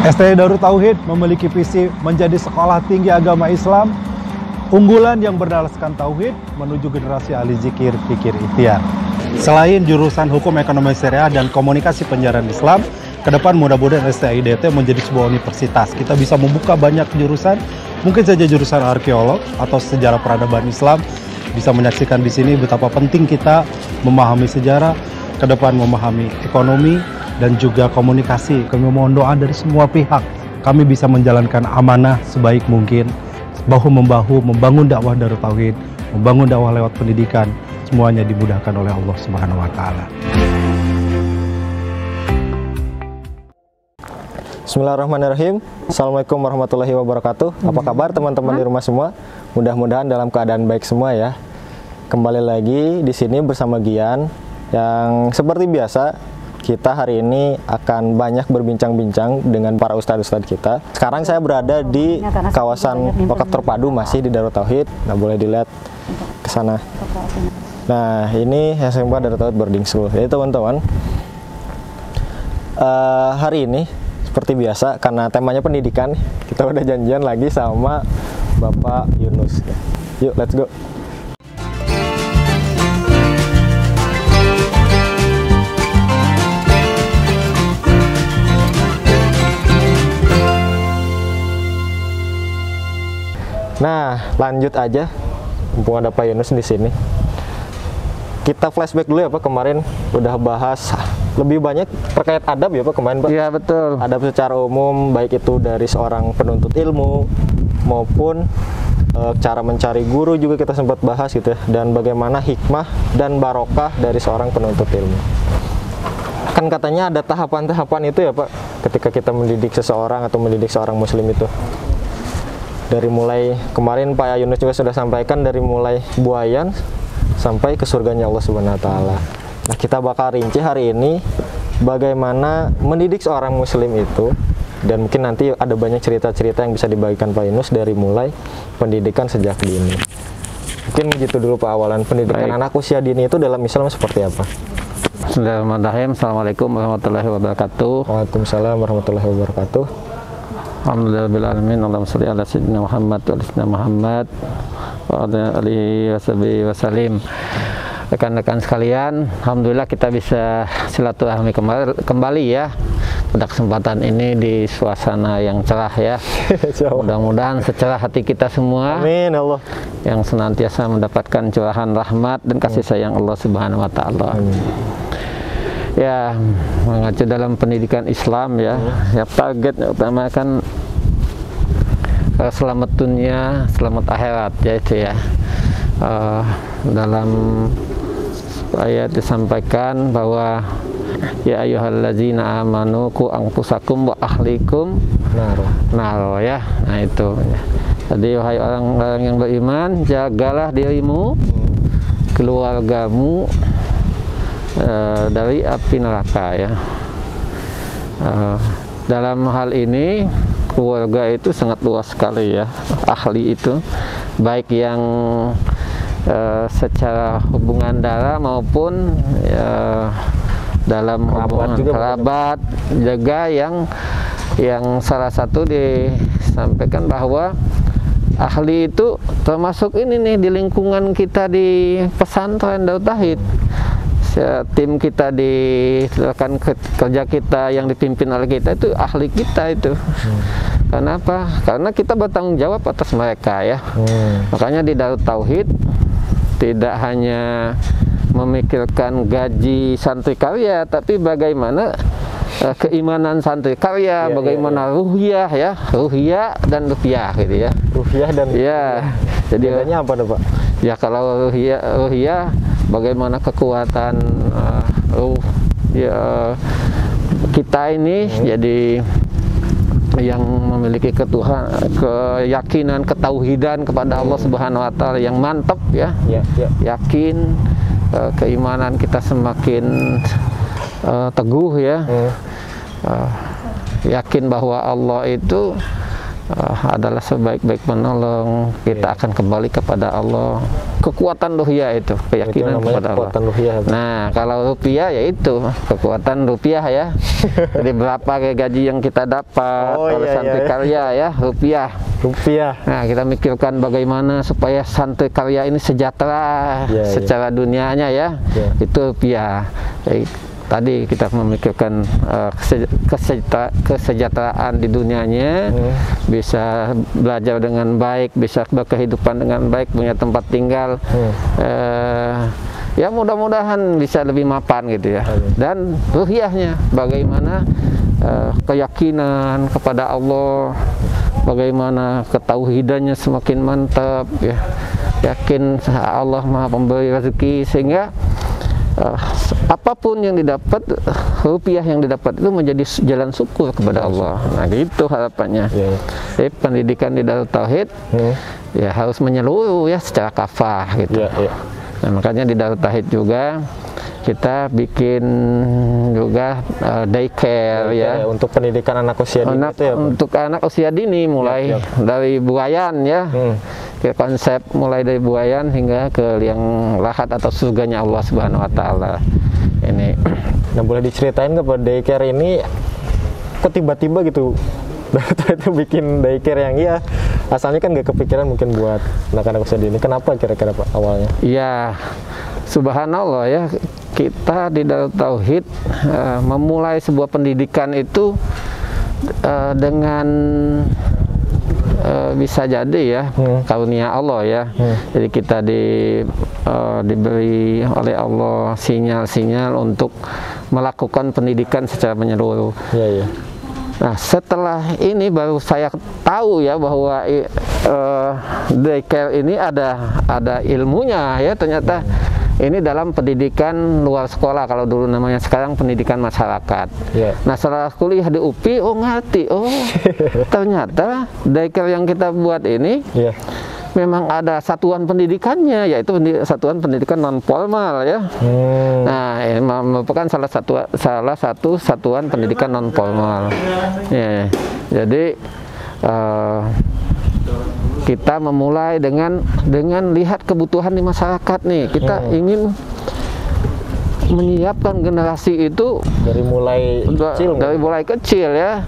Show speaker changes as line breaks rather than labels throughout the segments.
STI Darut Tauhid memiliki visi menjadi sekolah tinggi agama Islam unggulan yang berdalaskan tauhid menuju generasi ahli zikir, fikir, ikhtiar. Selain jurusan hukum ekonomi syariah dan komunikasi penyiaran Islam, ke depan mudah-mudahan STI DT menjadi sebuah universitas. Kita bisa membuka banyak jurusan, mungkin saja jurusan arkeolog atau sejarah peradaban Islam. Bisa menyaksikan di sini betapa penting kita memahami sejarah, ke depan memahami ekonomi, dan juga komunikasi. Kami mohon doa dari semua pihak. Kami bisa menjalankan amanah sebaik mungkin, bahu-membahu membangun dakwah Darut Tauhid, membangun dakwah lewat pendidikan. Semuanya dimudahkan oleh Allah Subhanahu wa Ta'ala.
Bismillahirrahmanirrahim. Assalamualaikum warahmatullahi wabarakatuh. Apa kabar teman-teman di rumah semua? Mudah-mudahan dalam keadaan baik semua ya. Kembali lagi di sini bersama Gian yang seperti biasa kita hari ini akan banyak berbincang-bincang dengan para ustadz-ustadz kita. Sekarang saya berada di kawasan Wakaf Terpadu, masih di Darut Tauhid. Nah, boleh dilihat ke sana. Nah, ini SMK Darut Tauhid Boarding School. Jadi teman-teman, hari ini seperti biasa karena temanya pendidikan, kita udah janjian lagi sama Bapak Yunus. Yuk, let's go. Nah, lanjut aja. Mumpung ada Pak Yunus di sini. Kita flashback dulu ya Pak, kemarin udah bahas lebih banyak terkait adab ya Pak kemarin Pak.
Iya betul.
Adab secara umum, baik itu dari seorang penuntut ilmu maupun cara mencari guru juga kita sempat bahas gitu ya. Dan bagaimana hikmah dan barokah dari seorang penuntut ilmu. Kan katanya ada tahapan-tahapan itu ya Pak, ketika kita mendidik seseorang atau mendidik seorang muslim itu. Dari mulai kemarin Pak Yunus juga sudah sampaikan, dari mulai buayan sampai ke surganya Allah Subhanahu wa Ta'ala. Nah, kita bakal rinci hari ini bagaimana mendidik seorang muslim itu, dan mungkin nanti ada banyak cerita-cerita yang bisa dibagikan Pak Yunus dari mulai pendidikan sejak dini. Mungkin gitu dulu Pak, awalan pendidikan anak usia dini itu dalam Islam seperti apa?
Bismillahirrahmanirrahim. Assalamualaikum warahmatullahi wabarakatuh.
Waalaikumsalam warahmatullahi wabarakatuh.
Alhamdulillahirrahmanirrahim. Allahumma sholli ala sayyidina Muhammad wa ala Muhammad wa ala alihi wasallim. Rekan-rekan sekalian, alhamdulillah kita bisa silaturahmi kembali ya pada kesempatan ini di suasana yang cerah ya. Mudah-mudahan secerah hati kita semua.
Amin Allah.
Yang senantiasa mendapatkan curahan rahmat dan kasih sayang Allah Subhanahu wa Ta'ala. Ya, mengacu dalam pendidikan Islam ya, ya target utama kan selamat dunia, selamat akhirat ya itu ya. Dalam ayat disampaikan bahwa ya ayyuhallazina amanu qu anfusakum wa ahlikum naro ya. Nah itu ya. Jadi wahai orang-orang yang beriman, jagalah dirimu, keluargamu dari api neraka ya. Dalam hal ini keluarga itu sangat luas sekali ya. Ahli itu baik yang secara hubungan darah maupun dalam hubungan kerabat juga yang salah satu disampaikan bahwa ahli itu termasuk ini nih di lingkungan kita di pesantren Darut Tauhid. Tim kita di rekan kerja kita yang dipimpin oleh kita itu ahli kita itu. Kenapa? Karena kita bertanggung jawab atas mereka ya. Makanya di Darut Tauhid tidak hanya memikirkan gaji santri karya, tapi bagaimana keimanan santri karya, bagaimana ruhiyah ya, ruhiyah dan ruhiyah gitu ya.
Ruhiyah dan
ya. Jadi
bedanya apa tuh Pak?
Ya kalau ruhiyah bagaimana kekuatan kita ini jadi yang memiliki keyakinan, ketauhidan kepada Allah Subhanahu wa Ta'ala yang mantap ya. Yakin, keimanan kita semakin teguh ya. Yakin bahwa Allah itu adalah sebaik-baik menolong. Kita akan kembali kepada Allah. Kekuatan ruhiyah itu keyakinan kepada Allah.
Ruhiyah.
Nah, kalau rupiah ya itu kekuatan rupiah ya. Jadi berapa gaji yang kita dapat oleh santri karya ya, rupiah. Nah, kita mikirkan bagaimana supaya santri karya ini sejahtera secara dunianya ya. Itu rupiah. Tadi kita memikirkan kesejahteraan di dunianya, bisa belajar dengan baik, bisa berkehidupan dengan baik, punya tempat tinggal, ya mudah-mudahan bisa lebih mapan gitu ya. Dan ruhiyahnya bagaimana keyakinan kepada Allah, bagaimana ketauhidannya semakin mantap ya, yakin Allah Maha Pemberi rezeki, sehingga apapun yang didapat, rupiah yang didapat itu menjadi jalan syukur kepada Allah. Nah, gitu harapannya. Jadi pendidikan di Darut Tauhid ya harus menyeluruh ya secara kafah gitu. Nah, makanya di Darut Tauhid juga kita bikin juga daycare ya
untuk pendidikan anak usia dini itu ya,
untuk anak usia dini mulai dari buayan ya. Konsep mulai dari buayan hingga ke liang lahat atau surganya Allah Subhanahu wa taala. Ini.
Nah, boleh diceritain nggak Pak, daycare ini kok tiba-tiba gitu itu bikin daycare yang asalnya kan nggak kepikiran mungkin buat anak-anak usia dini. Kenapa kira-kira Pak awalnya?
Iya, subhanallah ya, kita di Darut Tauhid memulai sebuah pendidikan itu dengan bisa jadi ya karunia Allah ya. Jadi kita diberi oleh Allah sinyal-sinyal untuk melakukan pendidikan secara menyeluruh. Nah, setelah ini baru saya tahu ya bahwa daycare ini ada ilmunya ya, ternyata ini dalam pendidikan luar sekolah, kalau dulu namanya, sekarang pendidikan masyarakat. Nah, setelah kuliah di UPI, ngerti, ternyata daycare yang kita buat ini memang ada satuan pendidikannya, yaitu satuan pendidikan non formal ya. Nah, ini merupakan salah satu satuan pendidikan non formal. Jadi kita memulai dengan lihat kebutuhan di masyarakat nih. Kita ingin menyiapkan generasi itu dari mulai kecil ya.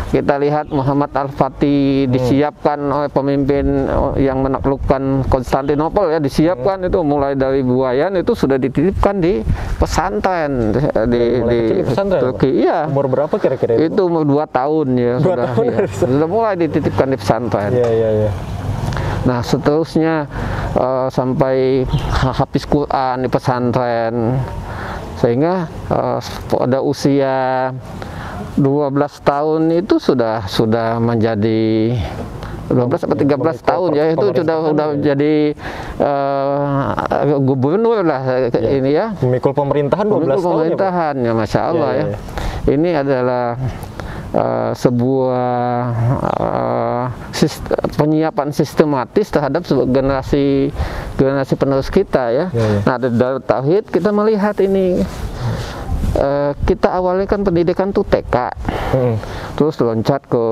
Kita lihat Muhammad Al-Fatih disiapkan oleh pemimpin yang menaklukkan Konstantinopel ya, disiapkan itu mulai dari buayan itu sudah dititipkan di pesantren di Turki. Iya.
Umur berapa kira-kira itu?
Itu umur 2 tahun ya, sudah mulai dititipkan di pesantren. Nah, seterusnya sampai hafiz Quran di pesantren, sehingga pada usia 12 tahun itu sudah menjadi 12 atau 13 tahun ya, itu sudah jadi gubernur lah ini ya.
Memikul pemerintahan 12
tahun ya, Masya Allah ya. Ini adalah sebuah penyiapan sistematis terhadap generasi penerus kita ya. Nah, dari Darut Tauhid kita melihat ini, kita awalnya kan pendidikan tuh TK, terus loncat ke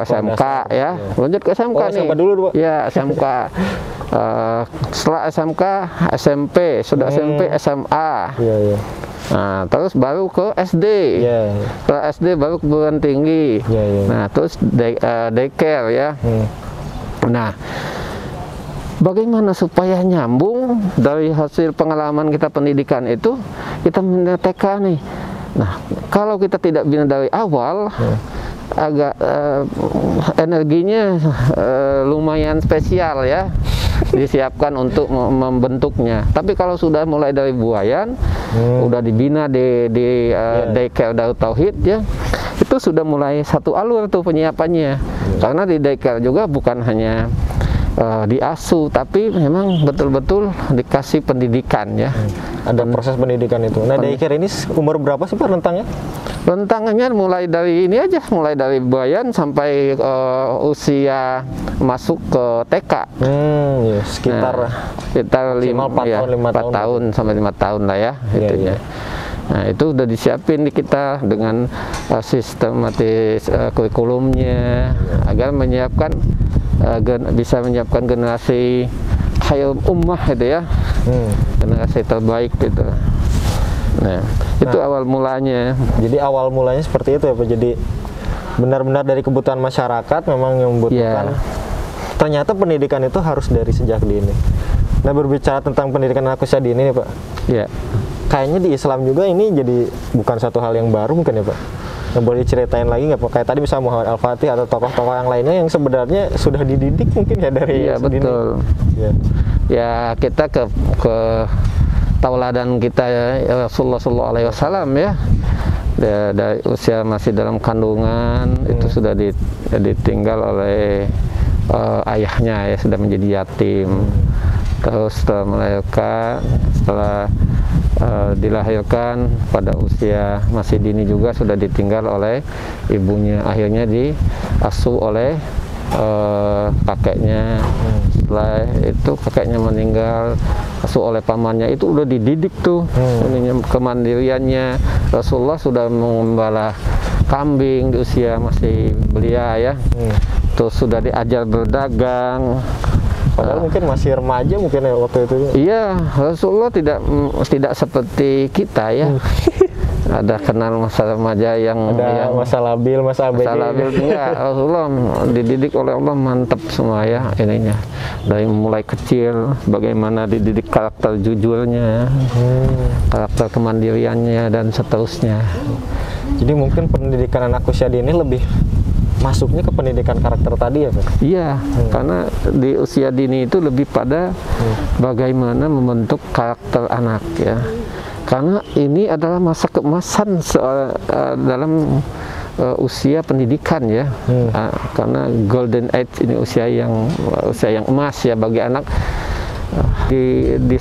SMK ya, loncat ke SMK nih.
SMK dulu, Pak.
Ya, SMK. Setelah SMK, SMP, sudah SMP, SMA. Nah, terus baru ke SD. Setelah SD baru ke perguruan tinggi. Nah, terus daycare ya. Nah, bagaimana supaya nyambung dari hasil pengalaman kita pendidikan itu, kita bina TK nih. Nah, kalau kita tidak bina dari awal, agak energinya lumayan spesial ya, disiapkan untuk membentuknya. Tapi kalau sudah mulai dari buayan, udah dibina di daycare Darut Tauhid ya, itu sudah mulai satu alur tuh penyiapannya. Karena di daycare juga bukan hanya diasuh, tapi memang betul-betul dikasih pendidikan ya.
Ada proses pendidikan itu. Nah, daycare ini umur berapa sih Pak rentangnya?
Rentangnya mulai dari ini aja, mulai dari buayan sampai4
sekitar
4 tahun sampai 5 tahun lah ya, itunya. Nah, itu udah disiapin di kita dengan sistematis kurikulumnya agar menyiapkan bisa menyiapkan generasi khairul ummah gitu ya, generasi terbaik gitu. Nah, itu awal mulanya.
Jadi awal mulanya seperti itu ya Pak. Jadi benar-benar dari kebutuhan masyarakat memang yang membutuhkan. Ternyata pendidikan itu harus dari sejak dini. Nah, berbicara tentang pendidikan anak usia dini nih Pak. Iya. Kayaknya di Islam juga ini jadi bukan satu hal yang baru mungkin ya Pak. Yang boleh diceritain lagi nggak Pak? Kayak tadi misalnya Muhammad Al-Fatih atau tokoh-tokoh yang lainnya yang sebenarnya sudah dididik mungkin ya dari sedini.
Betul. Ya kita ke tauladan kita ya, Rasulullah SAW ya. Dari usia masih dalam kandungan itu sudah ditinggal oleh ayahnya ya, sudah menjadi yatim. Terus setelah dilahirkan pada usia masih dini juga sudah ditinggal oleh ibunya, akhirnya diasuh oleh kakeknya. Setelah itu kakeknya meninggal, asuh oleh pamannya, itu udah dididik tuh kemandiriannya. Rasulullah sudah mengembala kambing di usia masih belia ya. Terus sudah diajar berdagang.
Padahal mungkin masih remaja mungkin ya waktu itu.
Iya, Rasulullah tidak seperti kita ya. Ada kenal masa remaja yang
masa labil, masa ABG.
Masa labil enggak. Rasulullah dididik oleh Allah mantap semua ya ininya. Dari mulai kecil bagaimana dididik karakter jujurnya, karakter kemandiriannya dan seterusnya.
Jadi mungkin pendidikan anak usia dini lebih masuknya ke pendidikan karakter tadi ya Pak?
Iya, karena di usia dini itu lebih pada bagaimana membentuk karakter anak ya. Karena ini adalah masa keemasan dalam usia pendidikan ya. Karena golden age ini usia yang emas ya bagi anak. Di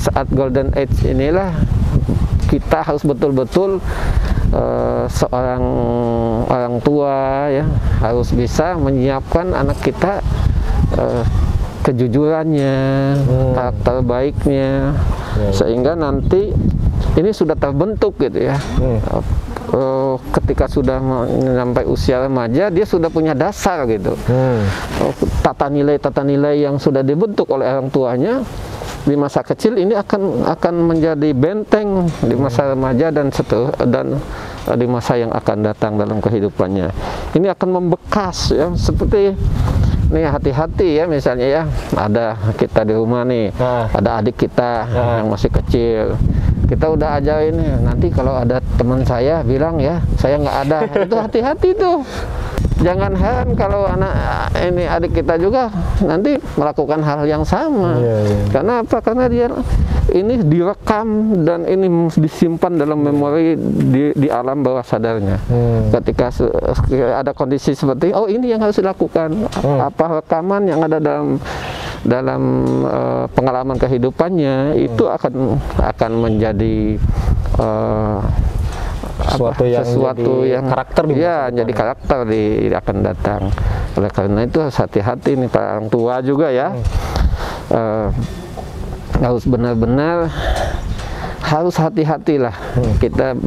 saat golden age inilah kita harus betul-betul seorang orang tua ya harus bisa menyiapkan anak kita kejujurannya, karakter baiknya, sehingga nanti ini sudah terbentuk gitu ya. Ketika sudah sampai usia remaja dia sudah punya dasar gitu. Tata nilai yang sudah dibentuk oleh orang tuanya di masa kecil ini akan menjadi benteng di masa remaja dan di masa yang akan datang dalam kehidupannya. Ini akan membekas ya, seperti nih hati-hati ya, misalnya ya ada kita di rumah nih, ada adik kita yang masih kecil, kita udah ajarin nih, nanti kalau ada teman saya bilang ya saya nggak ada, itu hati-hati tuh. Jangan heran kalau ini adik kita juga nanti melakukan hal yang sama. Karena apa? Karena dia ini direkam dan ini disimpan dalam memori di alam bawah sadarnya. Ketika ada kondisi seperti oh ini yang harus dilakukan, apa rekaman yang ada dalam pengalaman kehidupannya itu akan menjadi sesuatu yang karakter jadi karakter akan datang. Oleh karena itu harus hati-hati nih para orang tua juga ya. Harus benar-benar harus hati-hatilah. Kita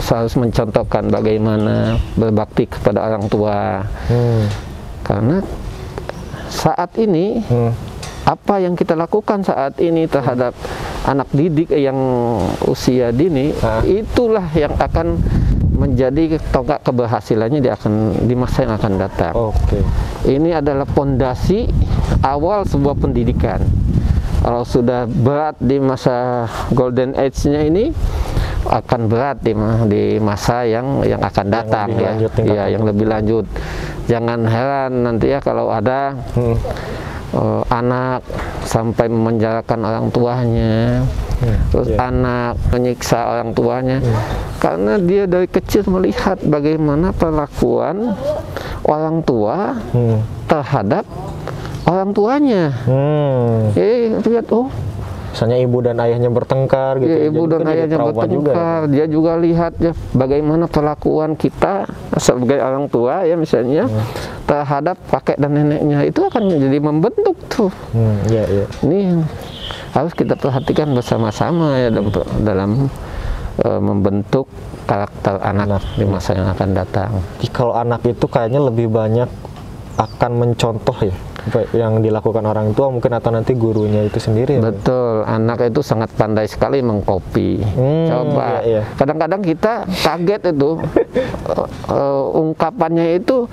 harus mencontohkan bagaimana berbakti kepada orang tua. Karena saat ini apa yang kita lakukan saat ini terhadap anak didik yang usia dini, itulah yang akan menjadi tonggak keberhasilannya di masa yang akan datang. Ini adalah pondasi awal sebuah pendidikan. Kalau sudah berat di masa golden age-nya ini, akan berat di masa yang akan datang ya, yang lebih lanjut. Jangan heran nanti ya kalau ada anak sampai memenjarakan orang tuanya, terus anak menyiksa orang tuanya, karena dia dari kecil melihat bagaimana perlakuan orang tua terhadap orang tuanya. Lihat
misalnya ibu dan ayahnya bertengkar gitu.
Ibu dan ayahnya bertengkar, dia juga lihat ya bagaimana perlakuan kita sebagai orang tua ya misalnya terhadap kakek dan neneknya, itu akan jadi membentuk tuh. Ini harus kita perhatikan bersama-sama ya dalam membentuk karakter anak di masa yang akan datang.
Kalau anak itu kayaknya lebih banyak akan mencontoh ya, yang dilakukan orang tua mungkin atau nanti gurunya itu sendiri.
Betul, anak itu sangat pandai sekali mengcopy. Coba, kadang-kadang kita kaget itu ungkapannya itu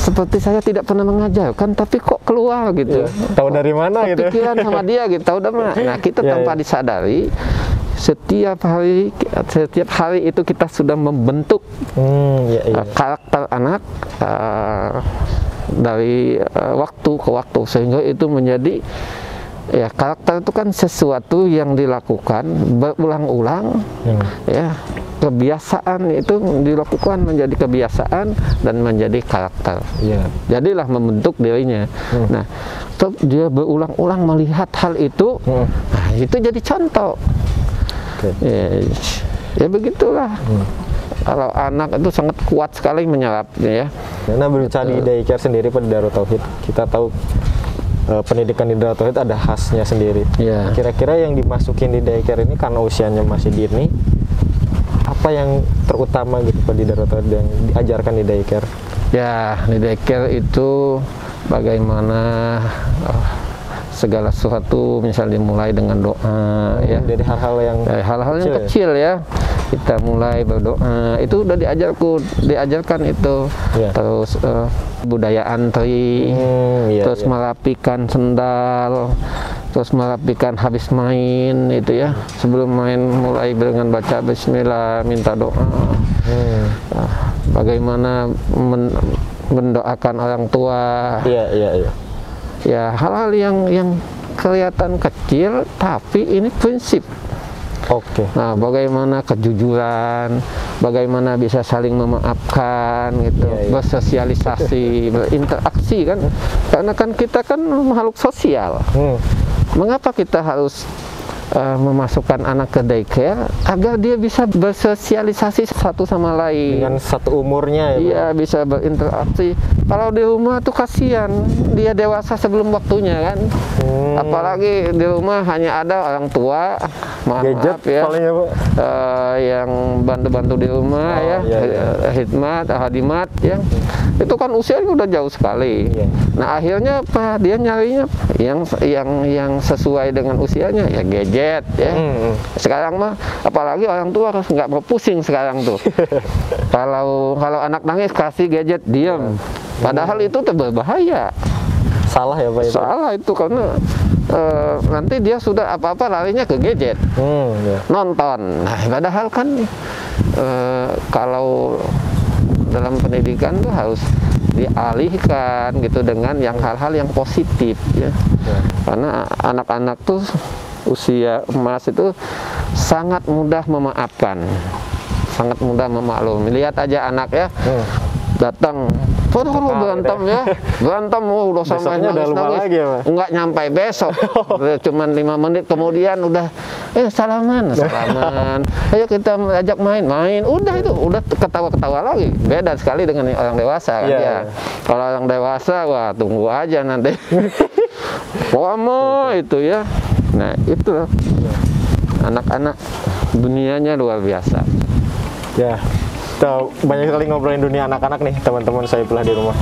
seperti saya tidak pernah mengajarkan, tapi kok keluar gitu.
Tahu dari mana gitu?
Pikiran sama dia gitu, tahu dari mana. Nah, kita tanpa disadari setiap hari itu kita sudah membentuk karakter anak dari waktu ke waktu, sehingga itu menjadi karakter itu kan sesuatu yang dilakukan berulang-ulang, kebiasaan itu dilakukan menjadi kebiasaan dan menjadi karakter. Jadilah membentuk dirinya. Nah, dia berulang-ulang melihat hal itu, nah, itu jadi contoh. Ya begitulah. Kalau anak itu sangat kuat sekali menyerapnya ya.
Karena berbicara di daycare sendiri pada Darut Tauhid, kita tahu pendidikan di Darut Tauhid ada khasnya sendiri. Kira-kira yang dimasukin di daycare ini karena usianya masih dini, apa yang terutama gitu Pak di Darut Tauhid yang diajarkan di daycare?
Ya, di daycare itu bagaimana segala sesuatu misal dimulai dengan doa,
dari hal-hal yang
kecil ya, kita mulai berdoa, itu udah diajarkan itu. Terus budaya antri, terus merapikan sendal, terus merapikan habis main itu ya, sebelum main mulai dengan baca bismillah, minta doa. Bagaimana mendoakan orang tua. Ya, hal-hal yang kelihatan kecil tapi ini prinsip. Nah, bagaimana kejujuran, bagaimana bisa saling memaafkan gitu, bersosialisasi, berinteraksi kan, karena kan kita kan makhluk sosial. Mengapa kita harus memasukkan anak ke daycare agar dia bisa bersosialisasi satu sama lain
dengan satu umurnya
ya, bisa berinteraksi. Kalau di rumah tuh kasihan, dia dewasa sebelum waktunya kan. Apalagi di rumah hanya ada orang tua,
gadget
maaf ya,
palingnya, Pak.
Yang bantu-bantu di rumah hikmat, hadimat ya. Itu kan usianya udah jauh sekali. Nah, akhirnya apa? Dia nyarinya yang sesuai dengan usianya ya, gadget ya. Sekarang mah apalagi orang tua harus nggak mau pusing sekarang tuh. Kalau anak nangis kasih gadget, diam. Padahal itu berbahaya.
Salah ya Pak itu?
Salah itu karena nanti dia sudah apa-apa larinya ke gadget, nonton. Nah, padahal kan kalau dalam pendidikan tuh harus dialihkan gitu dengan yang hal-hal yang positif ya. Karena anak-anak tuh usia emas itu sangat mudah memaafkan, sangat mudah memaklumi. Lihat aja anak ya, datang berantem ya, berantem udah sampai nangis-nangis, nggak nyampe besok, cuman 5 menit kemudian udah salaman, ayo kita ajak main, udah itu udah ketawa-ketawa lagi. Beda sekali dengan orang dewasa kan ya. Kalau orang dewasa, wah tunggu aja nanti lama itu ya. Nah itu anak-anak dunianya luar biasa
ya. Kita banyak sekali ngobrolin dunia anak-anak nih teman-teman saya pula di rumah.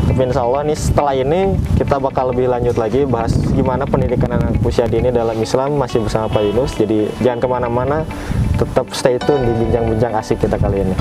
Tapi insya Allah nih setelah ini kita bakal lebih lanjut lagi bahas gimana pendidikan anak usia dini dalam Islam, masih bersama Pak Yunus. Jadi jangan kemana-mana, tetap stay tune di bincang-bincang asik kita kali ini.